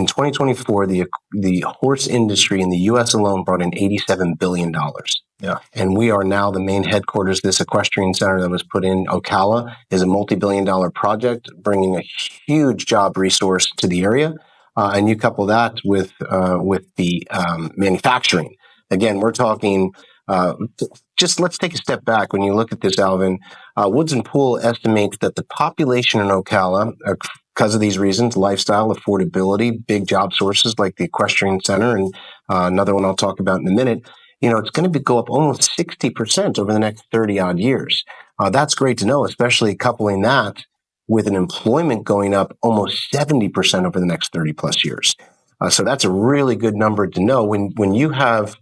In 2024, the horse industry in the U.S. alone brought in $87 billion. Yeah. And we are now the main headquarters. This equestrian center that was put in Ocala is a multi-billion-dollar project, bringing a huge job resource to the area. And you couple that with the manufacturing. Again, we're talking. Just let's take a step back. When you look at this, Alvin, Woods and Poole estimates that the population in Ocala, because of these reasons, lifestyle, affordability, big job sources like the equestrian center, and another one I'll talk about in a minute, it's going to go up almost 60% over the next 30 odd years. That's great to know, especially coupling that with an employment going up almost 70% over the next 30 plus years. So that's a really good number to know when you have,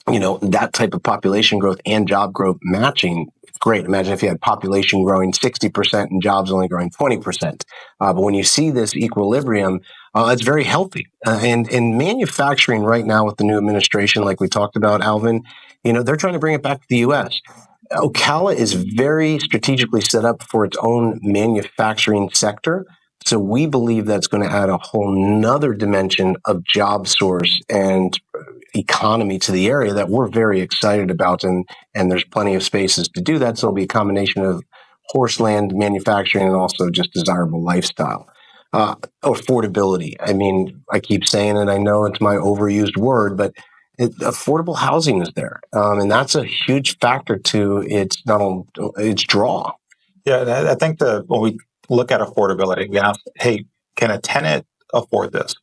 that type of population growth and job growth matching. Great. Imagine if you had population growing 60% and jobs only growing 20%. But when you see this equilibrium, it's very healthy. And in manufacturing right now with the new administration, like we talked about, Alvin, they're trying to bring it back to the U.S. Ocala is very strategically set up for its own manufacturing sector. So we believe that's going to add a whole nother dimension of job source and economy to the area that we're very excited about. And there's plenty of spaces to do that. So it'll be a combination of horse land manufacturing and also just desirable lifestyle. Affordability. I mean, I keep saying it. I know it's my overused word, but affordable housing is there. And that's a huge factor to its draw. Yeah, I think when we look at affordability, we ask, hey, can a tenant afford this?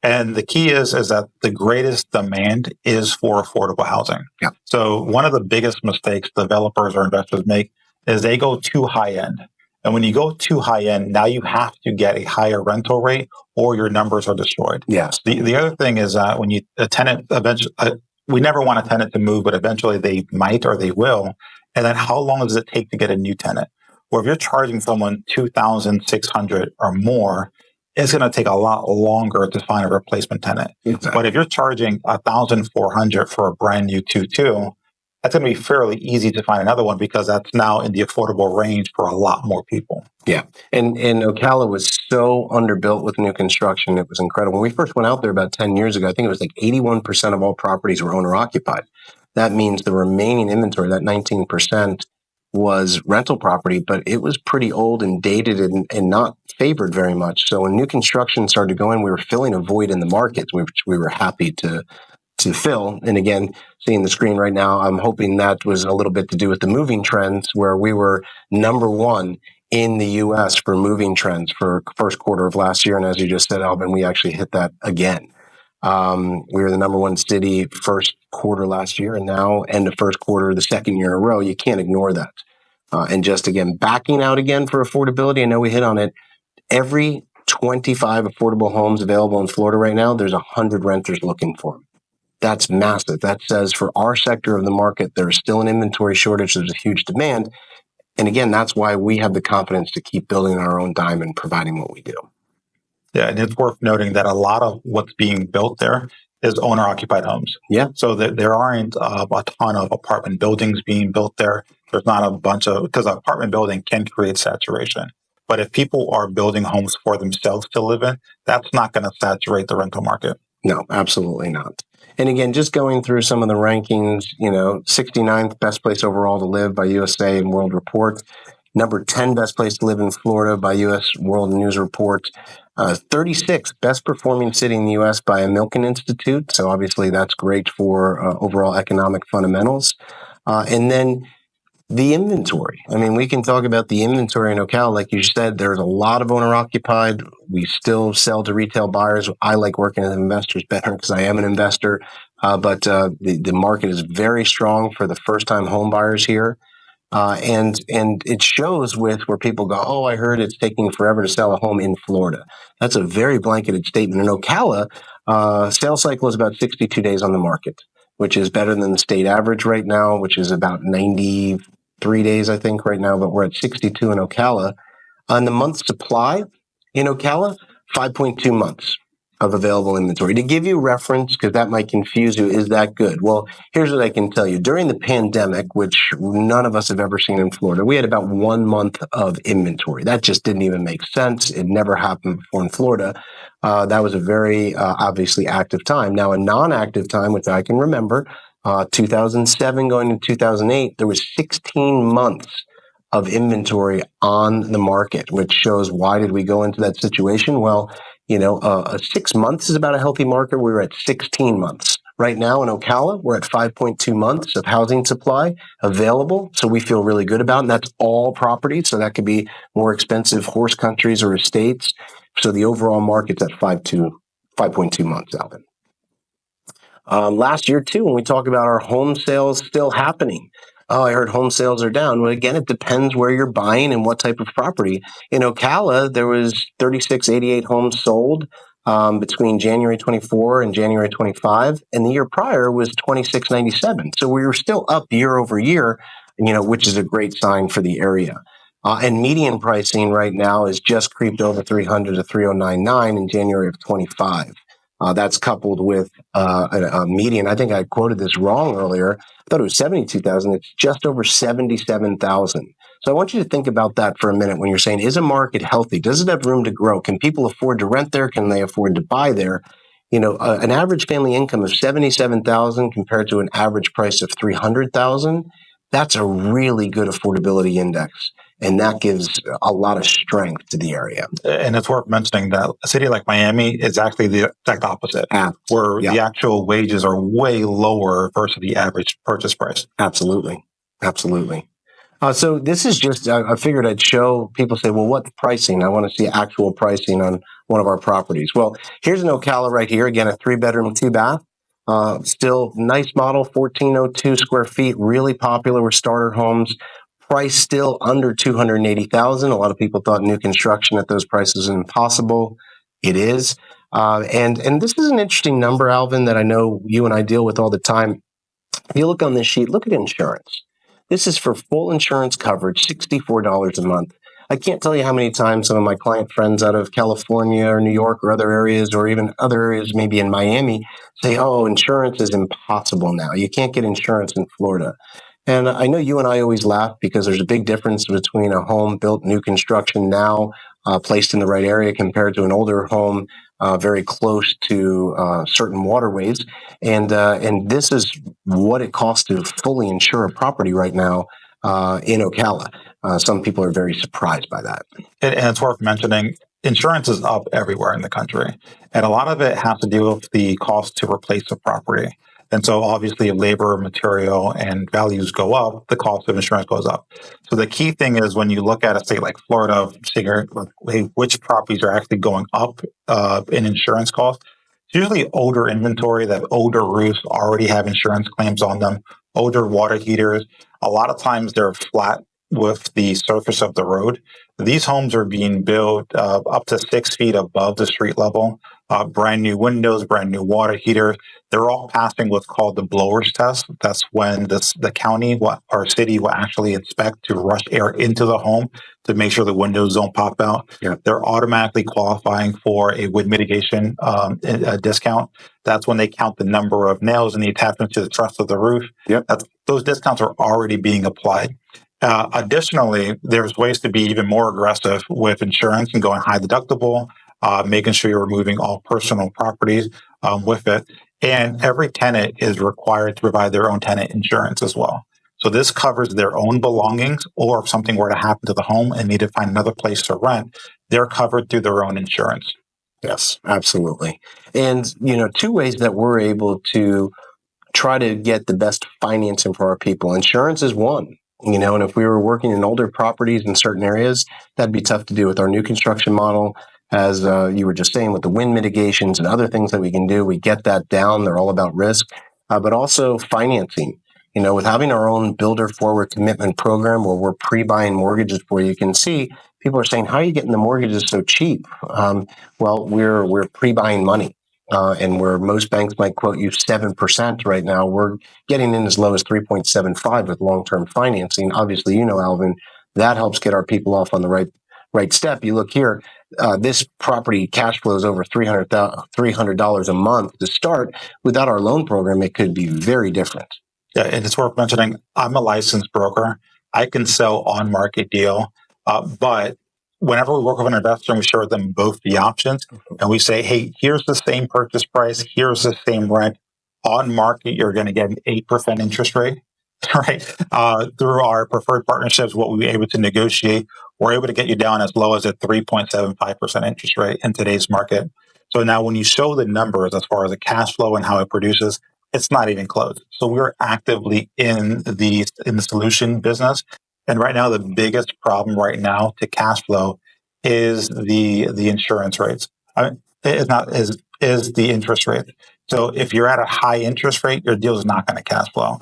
And the key is that the greatest demand is for affordable housing. Yeah. So one of the biggest mistakes developers or investors make is they go too high end. And when you go too high end, now you have to get a higher rental rate or your numbers are destroyed. Yes. The other thing is that when a tenant eventually, we never want a tenant to move, but eventually they might or they will. And then how long does it take to get a new tenant? Well, if you're charging someone $2,600 or more, it's going to take a lot longer to find a replacement tenant. Exactly. But if you're charging $1,400 for a brand new 2.2, that's going to be fairly easy to find another one because that's now in the affordable range for a lot more people. Yeah. And Ocala was so underbuilt with new construction. It was incredible. When we first went out there about 10 years ago, I think it was like 81% of all properties were owner occupied. That means the remaining inventory, that 19%, was rental property, but it was pretty old and dated and not favored very much. So when new construction started going, we were filling a void in the market, which we were happy to fill. And again, seeing the screen right now, I'm hoping that was a little bit to do with the moving trends, where we were number one in the U.S. for moving trends for first quarter of last year. And as you just said, Alvin, we actually hit that again. We were the number one city first quarter last year, and now end of first quarter, the second year in a row. You can't ignore that. And just again, backing out again for affordability, I know we hit on it. Every 25 affordable homes available in Florida right now, there's 100 renters looking for them. That's massive. That says for our sector of the market, there's still an inventory shortage. There's a huge demand. And again, that's why we have the confidence to keep building our own dime and providing what we do. Yeah, and it's worth noting that a lot of what's being built there is owner-occupied homes. Yeah. So there aren't a ton of apartment buildings being built there. There's not a bunch of, because an apartment building can create saturation. But if people are building homes for themselves to live in, that's not going to saturate the rental market. No, absolutely not. And again, just going through some of the rankings, 69th best place overall to live by USA and World Report. Number 10 best place to live in Florida by U.S. World News Report. 36th best performing city in the U.S. by a Milken Institute. So obviously that's great for overall economic fundamentals. And then the inventory. I mean, we can talk about the inventory in Ocala. Like you said, there's a lot of owner occupied. We still sell to retail buyers. I like working with investors better because I am an investor. But the market is very strong for the first time home buyers here. And it shows with where people go, oh, I heard it's taking forever to sell a home in Florida. That's a very blanketed statement. In Ocala, sales cycle is about 62 days on the market, which is better than the state average right now, which is about 93 days, I think, right now. But we're at 62 in Ocala. On the month supply in Ocala, 5.2 months. of available inventory. To give you reference, because that might confuse you, is that good? Well, here's what I can tell you. During the pandemic, which none of us have ever seen in Florida, we had about 1 month of inventory. That just didn't even make sense. It never happened before in Florida. That was a very obviously active time. Now, a non-active time, which I can remember, 2007 going to 2008, there was 16 months of inventory on the market, which shows why did we go into that situation? Well, 6 months is about a healthy market. We were at 16 months. Right now in Ocala, we're at 5.2 months of housing supply available. So we feel really good about it. And that's all properties. So that could be more expensive horse countries or estates. So the overall market's at 5.2 months, Alvin. Last year, too, when we talk about our home sales still happening. Oh, I heard home sales are down. Well, again, it depends where you're buying and what type of property. In Ocala, there was 3688 homes sold between January 24 and January 25, and the year prior was 2697. So we were still up year over year, which is a great sign for the area. And median pricing right now is just creeped over 300 to 3099 in January of 25. That's coupled with a median. I think I quoted this wrong earlier. I thought it was 72,000. It's just over 77,000. So I want you to think about that for a minute when you're saying, is a market healthy? Does it have room to grow? Can people afford to rent there? Can they afford to buy there? An average family income of 77,000 compared to an average price of 300,000, that's a really good affordability index. And that gives a lot of strength to the area. And it's worth mentioning that a city like Miami is actually the exact opposite, where the actual wages are way lower versus the average purchase price. Absolutely. So this is just, I figured I'd show people say, well, what's pricing? I want to see actual pricing on one of our properties. Well, here's an Ocala right here. Again, a 3-bedroom, 2-bath. Still nice model, 1,402 square feet, really popular with starter homes. Price still under $280,000. A lot of people thought new construction at those prices is impossible. It is. And this is an interesting number, Alvin, that I know you and I deal with all the time. If you look on this sheet, look at insurance. This is for full insurance coverage, $64 a month. I can't tell you how many times some of my client friends out of California or New York or other areas, or even other areas maybe in Miami, say, oh, insurance is impossible now. You can't get insurance in Florida. And I know you and I always laugh because there's a big difference between a home built new construction now, placed in the right area, compared to an older home very close to certain waterways. And this is what it costs to fully insure a property right now in Ocala. Some people are very surprised by that. And it's worth mentioning, insurance is up everywhere in the country. And a lot of it has to do with the cost to replace a property. And so obviously if labor, material, and values go up, the cost of insurance goes up. So the key thing is when you look at a state like Florida, figure which properties are actually going up in insurance costs. It's usually older inventory, that older roofs already have insurance claims on them, older water heaters. A lot of times they're flat with the surface of the road. These homes are being built up to 6 feet above the street level. Brand new windows, brand new water heaters. They're all passing what's called the blowers test. That's when the county or city will actually inspect to rush air into the home to make sure the windows don't pop out. Yeah. They're automatically qualifying for a wind mitigation discount. That's when they count the number of nails and the attachments to the truss of the roof. Yep. Those discounts are already being applied. Additionally, there's ways to be even more aggressive with insurance and going high deductible, making sure you're removing all personal properties with it. And every tenant is required to provide their own tenant insurance as well. So this covers their own belongings, or if something were to happen to the home and need to find another place to rent, they're covered through their own insurance. Yes, absolutely. And, 2 ways that we're able to try to get the best financing for our people. Insurance is one. And if we were working in older properties in certain areas, that'd be tough to do with our new construction model. As you were just saying, with the wind mitigations and other things that we can do, we get that down. They're all about risk, but also financing. With having our own builder forward commitment program where we're pre-buying mortgages for you can see people are saying, how are you getting the mortgages so cheap? Well, we're pre-buying money. And where most banks might quote you 7% right now, we're getting in as low as 3.75 with long-term financing. Obviously, Alvin, that helps get our people off on the right step. You look here, this property cash flows over $300 a month to start. Without our loan program, it could be very different. Yeah, and it's worth mentioning, I'm a licensed broker. I can sell on-market deal, but whenever we work with an investor and we share with them both the options, and we say, hey, here's the same purchase price, here's the same rent. On market, you're going to get an 8% interest rate, right? Through our preferred partnerships, what we were able to negotiate, we're able to get you down as low as a 3.75% interest rate in today's market. So now when you show the numbers as far as the cash flow and how it produces, it's not even close. So we're actively in the solution business. And right now, the biggest problem right now to cash flow is the insurance rates. I mean, it's not is the interest rate. So if you're at a high interest rate, your deal is not going to cash flow.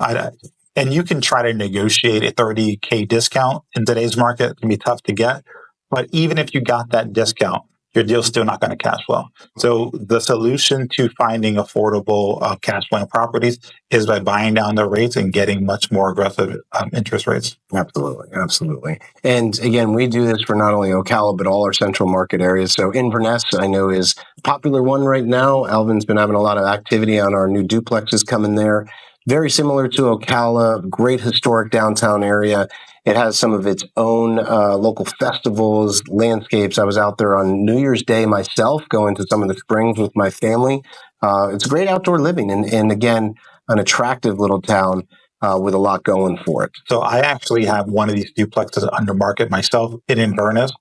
And you can try to negotiate a 30K discount in today's market. It can be tough to get. But even if you got that discount, your deal's still not going to cash flow. So the solution to finding affordable cash flowing properties is by buying down the rates and getting much more aggressive interest rates. Absolutely. And again, we do this for not only Ocala, but all our central market areas. So Inverness, I know, is a popular one right now. Alvin's been having a lot of activity on our new duplexes coming there. Very similar to Ocala, great historic downtown area. It has some of its own local festivals, landscapes. I was out there on New Year's Day myself, going to some of the springs with my family. It's great outdoor living, and again, an attractive little town with a lot going for it. So I actually have one of these duplexes under market myself in Inverness.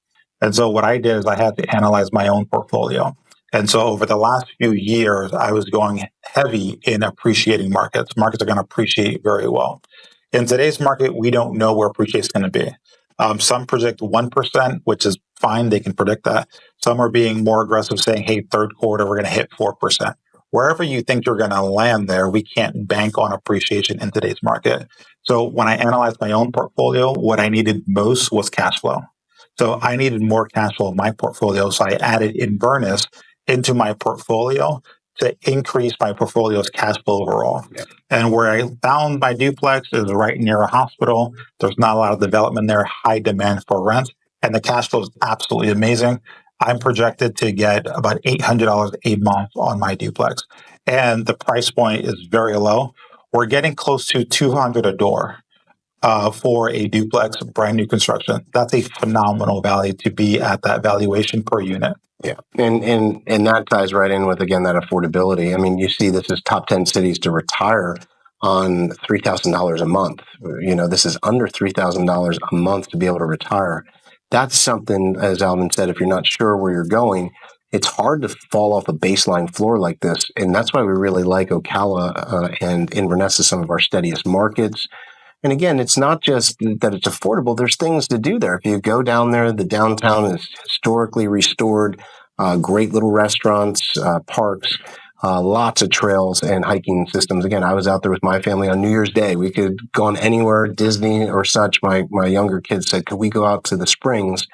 And so what I did is I had to analyze my own portfolio. And so over the last few years, I was going heavy in appreciating markets. Markets are going to appreciate very well. In today's market, we don't know where appreciation is going to be. Some predict 1%, which is fine. They can predict that. Some are being more aggressive, saying, hey, third quarter, we're going to hit 4%. Wherever you think you're going to land there, we can't bank on appreciation in today's market. So when I analyzed my own portfolio, what I needed most was cash flow. So I needed more cash flow in my portfolio. So I added Inverness into my portfolio to increase my portfolio's cash flow overall. Yeah. And where I found my duplex is right near a hospital. There's not a lot of development there, high demand for rent, and the cash flow is absolutely amazing. I'm projected to get about $800 a month on my duplex, and the price point is very low. We're getting close to $200 a door for a duplex, brand new construction. That's a phenomenal value to be at that valuation per unit. Yeah, and that ties right in with, again, that affordability. I mean, you see this is top 10 cities to retire on $3,000 a month. You know, this is under $3,000 a month to be able to retire. That's something, as Alvin said, if you're not sure where you're going, it's hard to fall off a baseline floor like this. And that's why we really like Ocala and Inverness as some of our steadiest markets. And again, it's not just that it's affordable. There's things to do there. If you go down there, the downtown is historically restored, great little restaurants, parks, lots of trails and hiking systems. Again, I was out there with my family on New Year's Day. We could go on anywhere, Disney or such. My younger kids said, could we go out to the springs?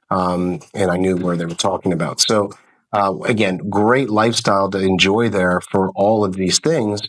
And I knew where they were talking about. So again, great lifestyle to enjoy there for all of these things.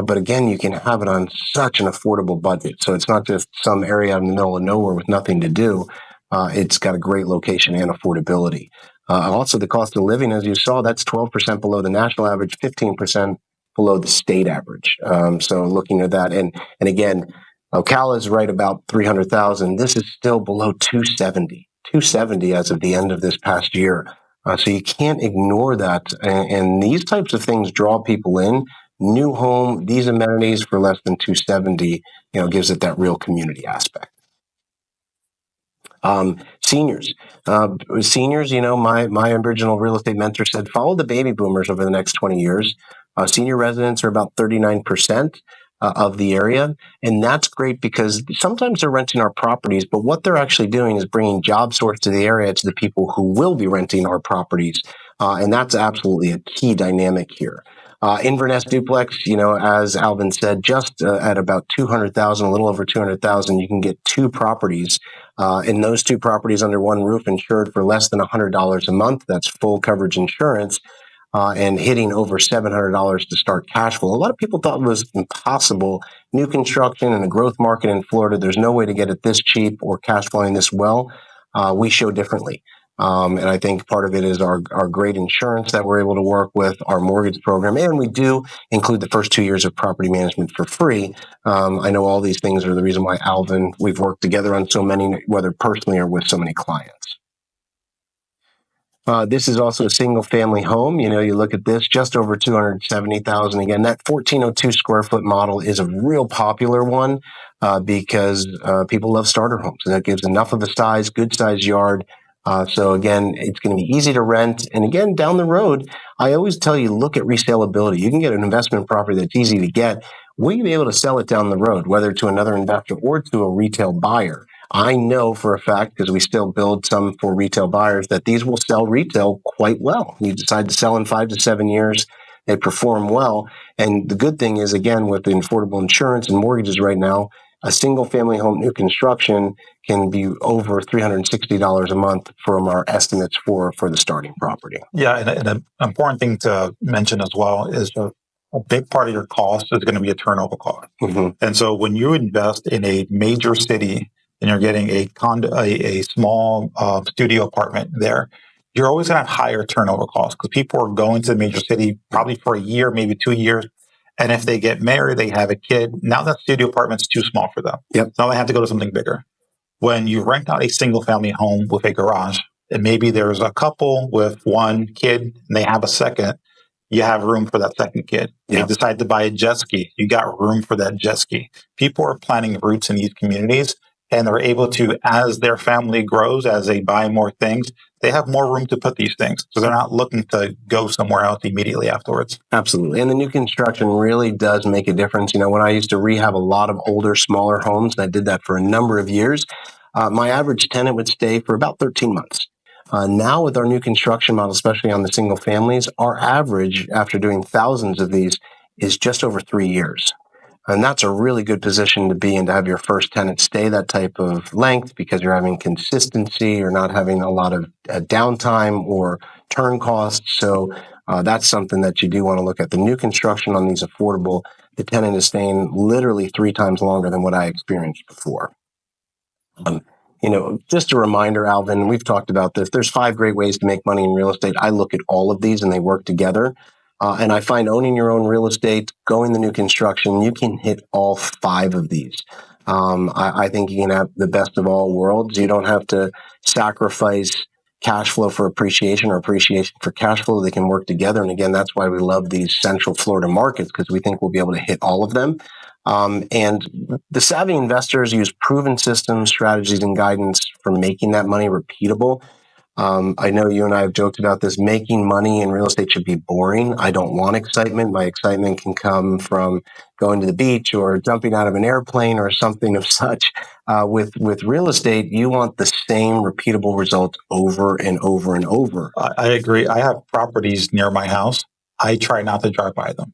But again, you can have it on such an affordable budget. So it's not just some area out in the middle of nowhere with nothing to do. It's got a great location and affordability. Also, the cost of living, as you saw, that's 12% below the national average, 15% below the state average. So looking at that, and again, Ocala is right about 300,000. This is still below 270 as of the end of this past year. So you can't ignore that. And these types of things draw people in. New home, these amenities for less than 270, gives it that real community aspect. Seniors, my original real estate mentor said, follow the baby boomers over the next 20 years. Senior residents are about 39% of the area. And that's great because sometimes they're renting our properties, but what they're actually doing is bringing job source to the area to the people who will be renting our properties. And that's absolutely a key dynamic here. Inverness duplex, as Alvin said, just at about 200,000, a little over 200,000, you can get two properties. And those two properties under one roof insured for less than $100 a month. That's full coverage insurance. And hitting over $700 to start cash flow. A lot of people thought it was impossible. New construction in a growth market in Florida, there's no way to get it this cheap or cash flowing this well. We show differently. And I think part of it is our great insurance that we're able to work with, our mortgage program, and we do include the first 2 years of property management for free. I know all these things are the reason why Alvin, we've worked together on so many, whether personally or with so many clients. This is also a single family home. You look at this, just over 270,000. Again, that 1402 square foot model is a real popular one because people love starter homes, and that gives enough of a size, good size yard. So again, it's going to be easy to rent. And again, down the road, I always tell you, look at resaleability. You can get an investment property that's easy to get. Will you be able to sell it down the road, whether to another investor or to a retail buyer? I know for a fact, because we still build some for retail buyers, that these will sell retail quite well. You decide to sell in 5 to 7 years, they perform well. And the good thing is, again, with the affordable insurance and mortgages right now, a single family home new construction can be over $360 a month from our estimates for the starting property. Yeah, and an important thing to mention as well is a big part of your cost is going to be a turnover cost. Mm-hmm. And so when you invest in a major city and you're getting a small studio apartment there, you're always going to have higher turnover costs because people are going to the major city probably for a year, maybe 2 years. And if they get married, they have a kid, now that studio apartment's too small for them. Yep. So now they have to go to something bigger. When you rent out a single family home with a garage, and maybe there's a couple with one kid and they have a second, you have room for that second kid. Yep. They decide to buy a jet ski, you got room for that jet ski. People are planting roots in these communities and they're able to, as their family grows, as they buy more things, they have more room to put these things. So they're not looking to go somewhere else immediately afterwards. Absolutely. And the new construction really does make a difference. When I used to rehab a lot of older, smaller homes, and I did that for a number of years, my average tenant would stay for about 13 months. Now with our new construction model, especially on the single families, our average after doing thousands of these is just over 3 years. And that's a really good position to be in, to have your first tenant stay that type of length, because you're having consistency, you're not having a lot of downtime or turn costs. So that's something that you do want to look at. The new construction on these affordable, the tenant is staying literally 3 times longer than what I experienced before. Just a reminder, Alvin, we've talked about this. There's 5 great ways to make money in real estate. I look at all of these and they work together. And I find owning your own real estate, going the new construction, you can hit all 5 of these. I think you can have the best of all worlds. You don't have to sacrifice cash flow for appreciation or appreciation for cash flow. They can work together. And again, that's why we love these Central Florida markets, because we think we'll be able to hit all of them. And the savvy investors use proven systems, strategies, and guidance for making that money repeatable. I know you and I have joked about this. Making money in real estate should be boring. I don't want excitement. My excitement can come from going to the beach or jumping out of an airplane or something of such. With real estate, you want the same repeatable results over and over and over. I agree. I have properties near my house. I try not to drive by them.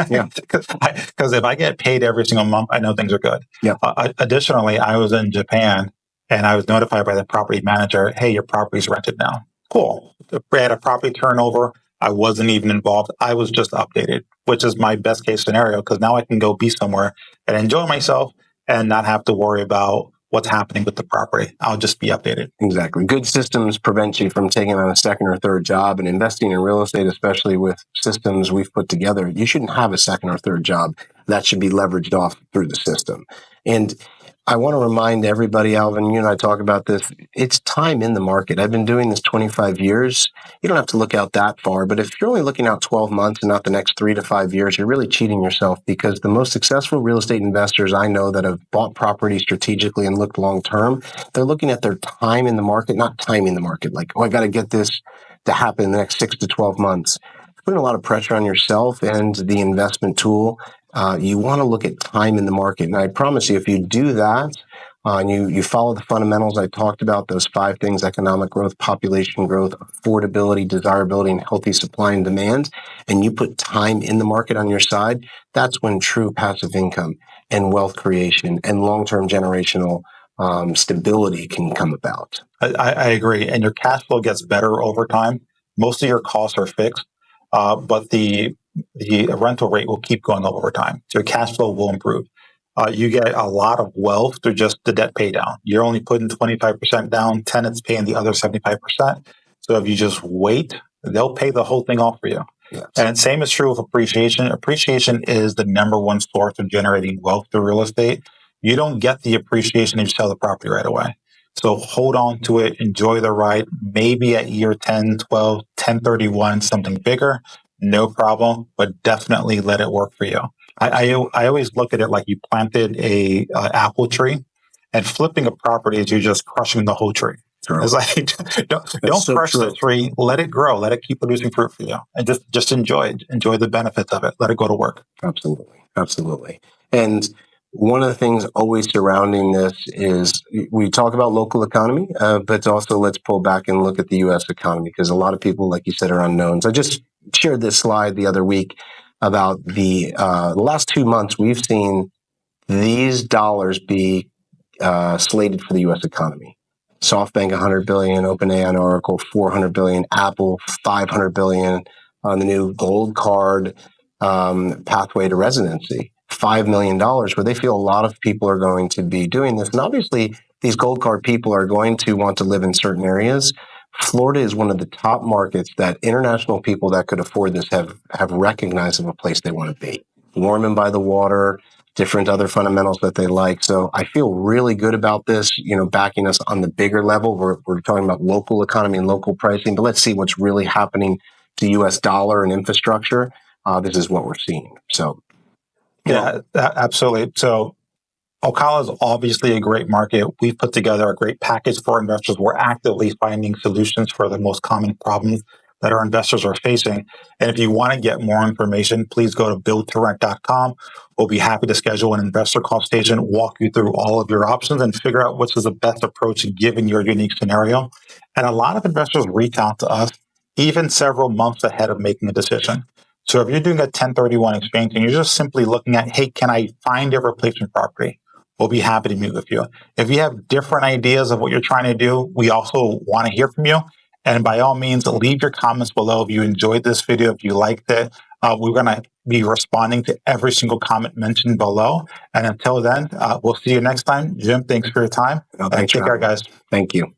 Yeah. Because if I get paid every single month, I know things are good. Yeah. Additionally, I was in Japan and I was notified by the property manager, hey, your property's rented now. Cool. We had a property turnover. I wasn't even involved. I was just updated, which is my best case scenario, because now I can go be somewhere and enjoy myself and not have to worry about what's happening with the property. I'll just be updated. Exactly. Good systems prevent you from taking on a second or third job, and investing in real estate, especially with systems we've put together, you shouldn't have a second or third job. That should be leveraged off through the system. And I want to remind everybody, Alvin, you and I talk about this. It's time in the market. I've been doing this 25 years. You don't have to look out that far, but if you're only looking out 12 months and not the next 3 to 5 years, you're really cheating yourself, because the most successful real estate investors I know that have bought property strategically and looked long term, they're looking at their time in the market, not timing the market. Like, I got to get this to happen in the next 6 to 12 months. It's putting a lot of pressure on yourself and the investment tool. You want to look at time in the market. And I promise you, if you do that, and you follow the fundamentals I talked about, those 5 things: economic growth, population growth, affordability, desirability, and healthy supply and demand, and you put time in the market on your side, that's when true passive income and wealth creation and long-term generational stability can come about. I agree. And your cash flow gets better over time. Most of your costs are fixed, but the rental rate will keep going up over time. So your cash flow will improve. you get a lot of wealth through just the debt pay down. You're only putting 25% down, tenants paying the other 75%. So if you just wait, they'll pay the whole thing off for you. Yes. And same is true with appreciation. Appreciation is the number one source of generating wealth through real estate. You don't get the appreciation if you sell the property right away. So hold on to it, enjoy the ride. Maybe at year 10, 12, 1031, something bigger, no problem, but definitely let it work for you. I always look at it like you planted a apple tree, and flipping a property is you're just crushing the whole tree. True. It's like don't so crush true. the tree, let it grow, let it keep producing fruit for you, and just enjoy the benefits of it. Let it go to work. Absolutely. And one of the things always surrounding this is we talk about local economy, but also let's pull back and look at the U.S. economy, because a lot of people, like you said, are unknowns. I just shared this slide the other week about the last 2 months. We've seen these dollars be slated for the U.S. economy. SoftBank, 100 billion, OpenAI and Oracle, 400 billion, Apple, 500 billion on the new gold card pathway to residency, $5 million, where they feel a lot of people are going to be doing this. And obviously, these gold card people are going to want to live in certain areas. Florida is one of the top markets that international people that could afford this have recognized of a place they want to be. Warm and by the water, different other fundamentals that they like. So I feel really good about this, backing us on the bigger level. We're talking about local economy and local pricing, but let's see what's really happening to U.S. dollar and infrastructure. This is what we're seeing. So, yeah, absolutely. So Ocala is obviously a great market. We've put together a great package for investors. We're actively finding solutions for the most common problems that our investors are facing. And if you want to get more information, please go to buildtorrent.com. We'll be happy to schedule an investor consultation, walk you through all of your options, and figure out which is the best approach given your unique scenario. And a lot of investors reach out to us even several months ahead of making a decision. So if you're doing a 1031 exchange and you're just simply looking at, hey, can I find a replacement property? We'll be happy to meet with you. If you have different ideas of what you're trying to do, we also want to hear from you. And by all means, leave your comments below if you enjoyed this video, if you liked it. We're going to be responding to every single comment mentioned below. And until then, we'll see you next time. Jim, thanks for your time. Thanks, take care, guys. Thank you.